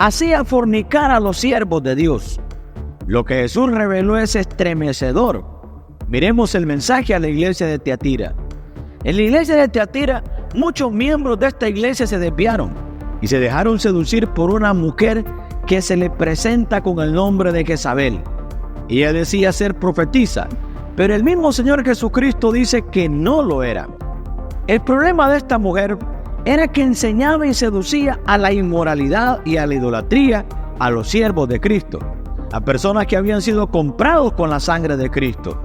hacía fornicar a los siervos de Dios. Lo que Jesús reveló es estremecedor. Miremos el mensaje a la iglesia de Tiatira. En la iglesia de Tiatira, muchos miembros de esta iglesia se desviaron y se dejaron seducir por una mujer que se le presenta con el nombre de Jezabel. Ella decía ser profetisa, pero el mismo Señor Jesucristo dice que no lo era. El problema de esta mujer era que enseñaba y seducía a la inmoralidad y a la idolatría a los siervos de Cristo, a personas que habían sido comprados con la sangre de Cristo.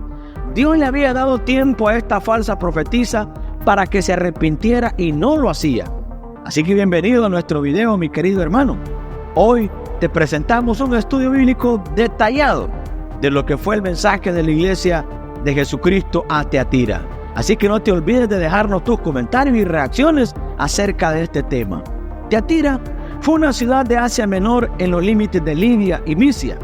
Dios le había dado tiempo a esta falsa profetisa para que se arrepintiera y no lo hacía. Así que bienvenido a nuestro video, mi querido hermano. Hoy te presentamos un estudio bíblico detallado de lo que fue el mensaje de la iglesia de Jesucristo a Tiatira. Así que no te olvides de dejarnos tus comentarios y reacciones acerca de este tema. Tiatira fue una ciudad de Asia Menor en los límites de Libia y Misia.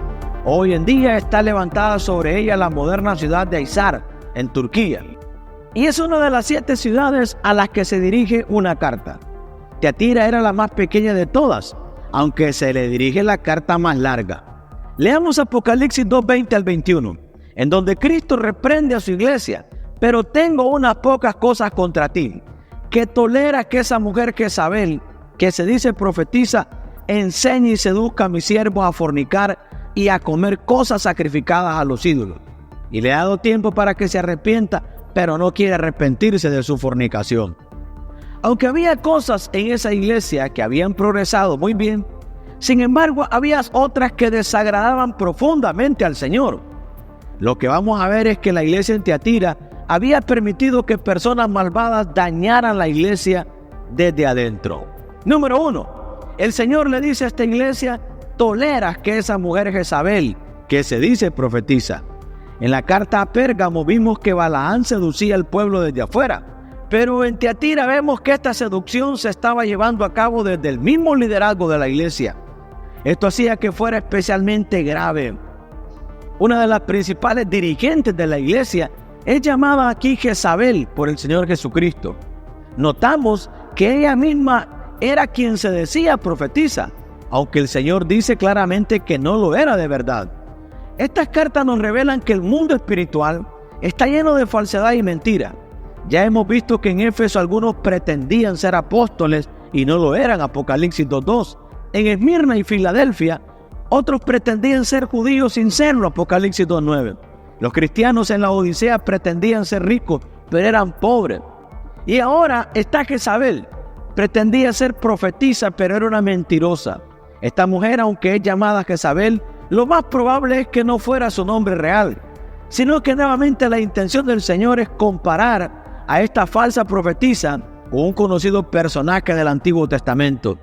Hoy en día está levantada sobre ella la moderna ciudad de Hisar, en Turquía. Y es una de las 7 ciudades a las que se dirige una carta. Tiatira era la más pequeña de todas, aunque se le dirige la carta más larga. Leamos Apocalipsis 2:20 al 21, en donde Cristo reprende a su iglesia: pero tengo unas pocas cosas contra ti, que toleras que esa mujer Jezabel, que se dice profetiza, enseñe y seduzca a mis siervos a fornicar y a comer cosas sacrificadas a los ídolos. Y le ha dado tiempo para que se arrepienta, pero no quiere arrepentirse de su fornicación. Aunque había cosas en esa iglesia que habían progresado muy bien, sin embargo había otras que desagradaban profundamente al Señor. Lo que vamos a ver es que la iglesia en Tiatira había permitido que personas malvadas dañaran la iglesia desde adentro. Número 1. El Señor le dice a esta iglesia: toleras que esa mujer Jezabel, que se dice profetiza. En la carta a Pérgamo vimos que Balaán seducía al pueblo desde afuera, pero en Tiatira vemos que esta seducción se estaba llevando a cabo desde el mismo liderazgo de la iglesia. Esto hacía que fuera especialmente grave. Una de las principales dirigentes de la iglesia es llamada aquí Jezabel por el Señor Jesucristo. Notamos que ella misma era quien se decía profetiza, aunque el Señor dice claramente que no lo era de verdad. Estas cartas nos revelan que el mundo espiritual está lleno de falsedad y mentira. Ya hemos visto que en Éfeso algunos pretendían ser apóstoles y no lo eran, Apocalipsis 2:2. En Esmirna y Filadelfia, otros pretendían ser judíos sin serlo, Apocalipsis 2:9. Los cristianos en la Odisea pretendían ser ricos, pero eran pobres. Y ahora está Jezabel. Pretendía ser profetisa, pero era una mentirosa. Esta mujer, aunque es llamada Jezabel, lo más probable es que no fuera su nombre real, sino que nuevamente la intención del Señor es comparar a esta falsa profetisa con un conocido personaje del Antiguo Testamento.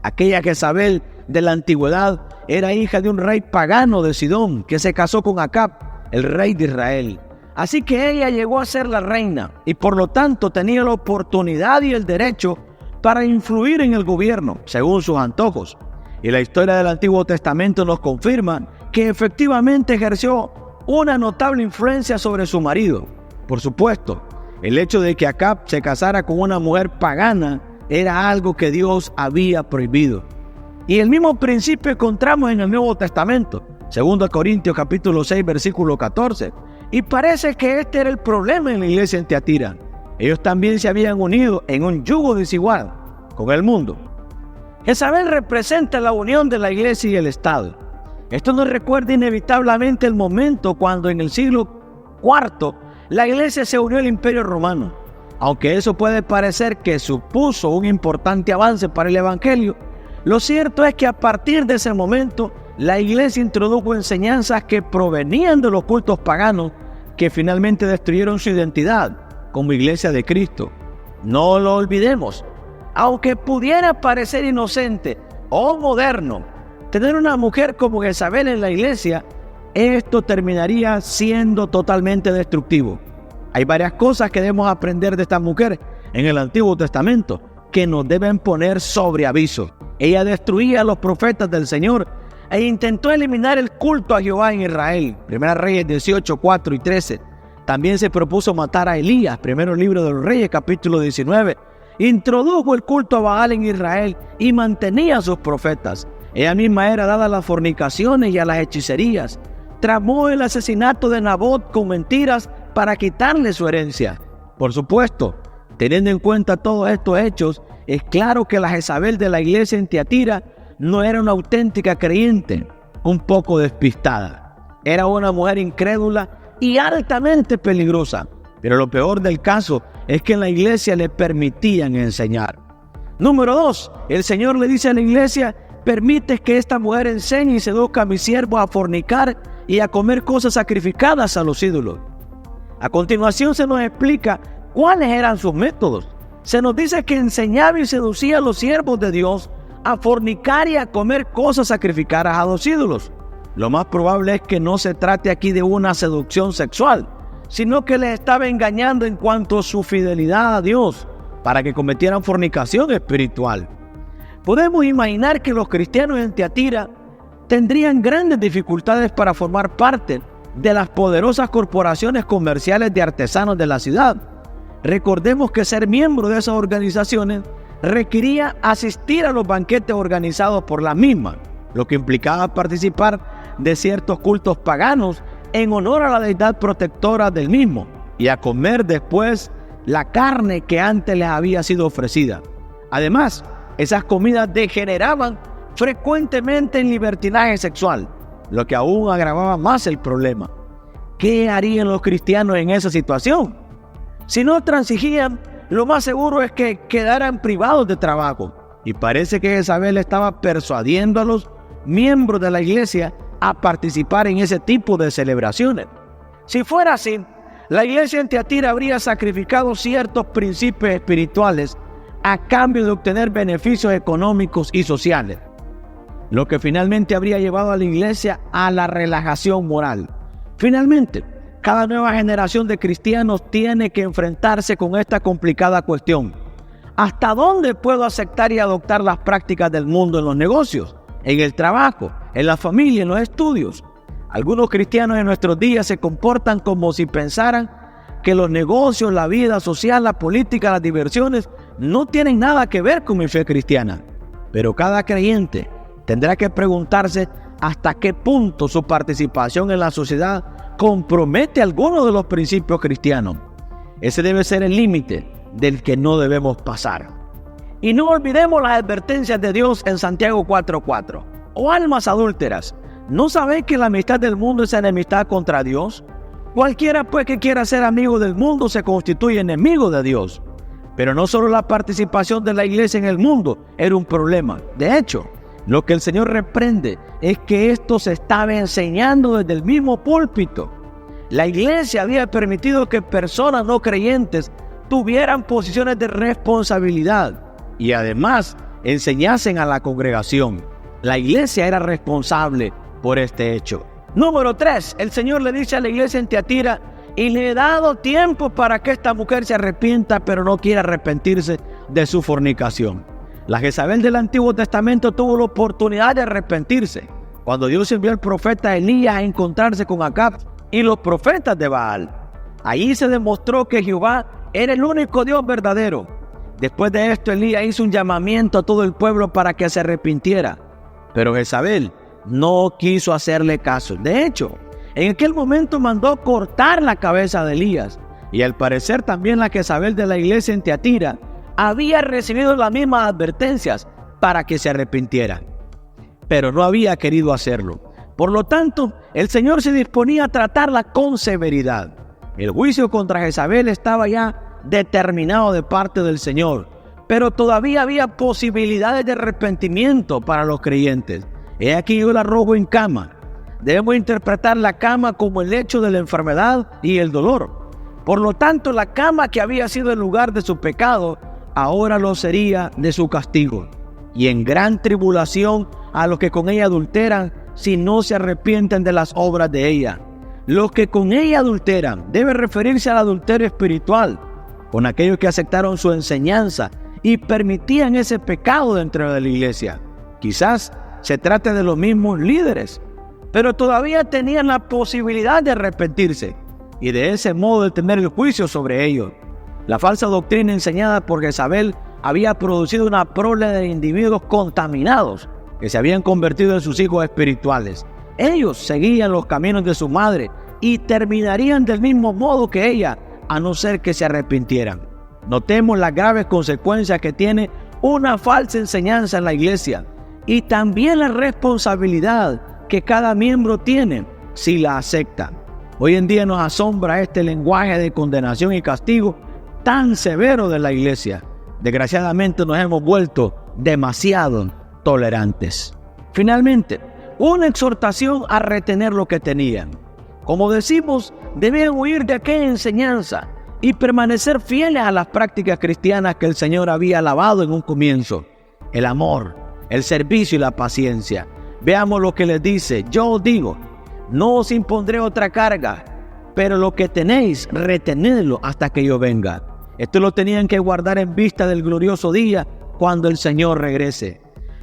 Aquella Jezabel de la antigüedad era hija de un rey pagano de Sidón que se casó con Acab, el rey de Israel. Así que ella llegó a ser la reina y por lo tanto tenía la oportunidad y el derecho para influir en el gobierno según sus antojos. Y la historia del Antiguo Testamento nos confirma que efectivamente ejerció una notable influencia sobre su marido. Por supuesto, el hecho de que Acab se casara con una mujer pagana era algo que Dios había prohibido. Y el mismo principio encontramos en el Nuevo Testamento, 2 Corintios capítulo 6, versículo 14. Y parece que este era el problema en la iglesia en Tiatira. Ellos también se habían unido en un yugo desigual con el mundo. Jezabel representa la unión de la iglesia y el Estado. Esto nos recuerda inevitablemente el momento cuando en el siglo IV la iglesia se unió al Imperio Romano. Aunque eso puede parecer que supuso un importante avance para el Evangelio, lo cierto es que a partir de ese momento la iglesia introdujo enseñanzas que provenían de los cultos paganos que finalmente destruyeron su identidad como iglesia de Cristo. No lo olvidemos. Aunque pudiera parecer inocente o moderno tener una mujer como Jezabel en la iglesia, esto terminaría siendo totalmente destructivo. Hay varias cosas que debemos aprender de esta mujer en el Antiguo Testamento que nos deben poner sobre aviso. Ella destruía a los profetas del Señor e intentó eliminar el culto a Jehová en Israel. 1 Reyes 18, 4 y 13. También se propuso matar a Elías. 1 Libro de los Reyes, capítulo 19. Introdujo el culto a Baal en Israel y mantenía a sus profetas. Ella misma era dada a las fornicaciones y a las hechicerías. Tramó el asesinato de Nabot con mentiras para quitarle su herencia. Por supuesto, teniendo en cuenta todos estos hechos, es claro que la Jezabel de la iglesia en Tiatira no era una auténtica creyente, un poco despistada. Era una mujer incrédula y altamente peligrosa. Pero lo peor del caso es que en la iglesia le permitían enseñar. Número 2, el Señor le dice a la iglesia: permites que esta mujer enseñe y seduzca a mis siervos a fornicar y a comer cosas sacrificadas a los ídolos. A continuación se nos explica cuáles eran sus métodos. Se nos dice que enseñaba y seducía a los siervos de Dios a fornicar y a comer cosas sacrificadas a los ídolos. Lo más probable es que no se trate aquí de una seducción sexual, sino que les estaba engañando en cuanto a su fidelidad a Dios para que cometieran fornicación espiritual. Podemos imaginar que los cristianos en Tiatira tendrían grandes dificultades para formar parte de las poderosas corporaciones comerciales de artesanos de la ciudad. Recordemos que ser miembro de esas organizaciones requería asistir a los banquetes organizados por las mismas, lo que implicaba participar de ciertos cultos paganos en honor a la deidad protectora del mismo y a comer después la carne que antes les había sido ofrecida. Además, esas comidas degeneraban frecuentemente en libertinaje sexual, lo que aún agravaba más el problema. ¿Qué harían los cristianos en esa situación? Si no transigían, lo más seguro es que quedaran privados de trabajo. Y parece que Jezabel estaba persuadiendo a los miembros de la iglesia a participar en ese tipo de celebraciones. Si fuera así, la iglesia en Tiatira habría sacrificado ciertos principios espirituales a cambio de obtener beneficios económicos y sociales, lo que finalmente habría llevado a la iglesia a la relajación moral. Finalmente, cada nueva generación de cristianos tiene que enfrentarse con esta complicada cuestión: ¿hasta dónde puedo aceptar y adoptar las prácticas del mundo en los negocios, en el trabajo, en la familia, en los estudios? Algunos cristianos en nuestros días se comportan como si pensaran que los negocios, la vida social, la política, las diversiones no tienen nada que ver con mi fe cristiana. Pero cada creyente tendrá que preguntarse hasta qué punto su participación en la sociedad compromete algunos de los principios cristianos. Ese debe ser el límite del que no debemos pasar. Y no olvidemos las advertencias de Dios en Santiago 4:4. Oh almas adúlteras, ¿no sabéis que la amistad del mundo es enemistad contra Dios? Cualquiera pues que quiera ser amigo del mundo se constituye enemigo de Dios. Pero no solo la participación de la iglesia en el mundo era un problema. De hecho, lo que el Señor reprende es que esto se estaba enseñando desde el mismo púlpito. La iglesia había permitido que personas no creyentes tuvieran posiciones de responsabilidad y además enseñasen a la congregación. La iglesia era responsable por este hecho. Número 3, el Señor le dice a la iglesia en Tiatira: y le he dado tiempo para que esta mujer se arrepienta, pero no quiere arrepentirse de su fornicación. La Jezabel del Antiguo Testamento tuvo la oportunidad de arrepentirse cuando Dios envió al profeta Elías a encontrarse con Acab y los profetas de Baal. Allí se demostró que Jehová era el único Dios verdadero. Después de esto, Elías hizo un llamamiento a todo el pueblo para que se arrepintiera, pero Jezabel no quiso hacerle caso. De hecho, en aquel momento mandó cortar la cabeza de Elías, y al parecer también la Jezabel de la iglesia en Tiatira había recibido las mismas advertencias para que se arrepintiera, pero no había querido hacerlo. Por lo tanto, el Señor se disponía a tratarla con severidad. El juicio contra Jezabel estaba ya determinado de parte del Señor, pero todavía había posibilidades de arrepentimiento para los creyentes. He aquí yo la arrojo en cama. Debemos interpretar la cama como el hecho de la enfermedad y el dolor. Por lo tanto, la cama que había sido el lugar de su pecado, ahora lo sería de su castigo. Y en gran tribulación a los que con ella adulteran, si no se arrepienten de las obras de ella. Los que con ella adulteran debe referirse al adulterio espiritual, con aquellos que aceptaron su enseñanza y permitían ese pecado dentro de la iglesia. Quizás se trate de los mismos líderes, pero todavía tenían la posibilidad de arrepentirse y de ese modo de tener el juicio sobre ellos. La falsa doctrina enseñada por Jezabel había producido una prole de individuos contaminados que se habían convertido en sus hijos espirituales. Ellos seguían los caminos de su madre y terminarían del mismo modo que ella, a no ser que se arrepintieran. Notemos las graves consecuencias que tiene una falsa enseñanza en la iglesia y también la responsabilidad que cada miembro tiene si la acepta. Hoy en día nos asombra este lenguaje de condenación y castigo tan severo de la iglesia. Desgraciadamente nos hemos vuelto demasiado tolerantes. Finalmente, una exhortación a retener lo que tenían. Como decimos, debían huir de aquella enseñanza y permanecer fieles a las prácticas cristianas que el Señor había alabado en un comienzo: el amor, el servicio y la paciencia. Veamos lo que les dice: yo os digo, no os impondré otra carga, pero lo que tenéis, retenedlo hasta que yo venga. Esto lo tenían que guardar en vista del glorioso día cuando el Señor regrese.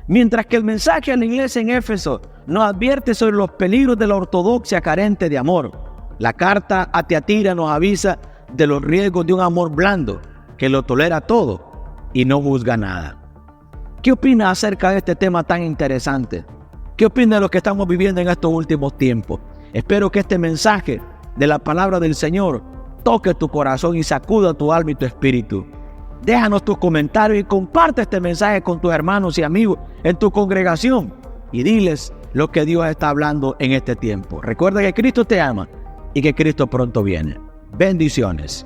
Mientras que el mensaje a la iglesia en Éfeso nos advierte sobre los peligros de la ortodoxia carente de amor, la carta a Tiatira nos avisa de los riesgos de un amor blando que lo tolera todo y no juzga nada. ¿Qué opina acerca de este tema tan interesante? ¿Qué opina de lo que estamos viviendo en estos últimos tiempos? Espero que este mensaje de la palabra del Señor toque tu corazón y sacuda tu alma y tu espíritu. Déjanos tus comentarios y comparte este mensaje con tus hermanos y amigos en tu congregación y diles lo que Dios está hablando en este tiempo. Recuerda que Cristo te ama y que Cristo pronto viene. Bendiciones.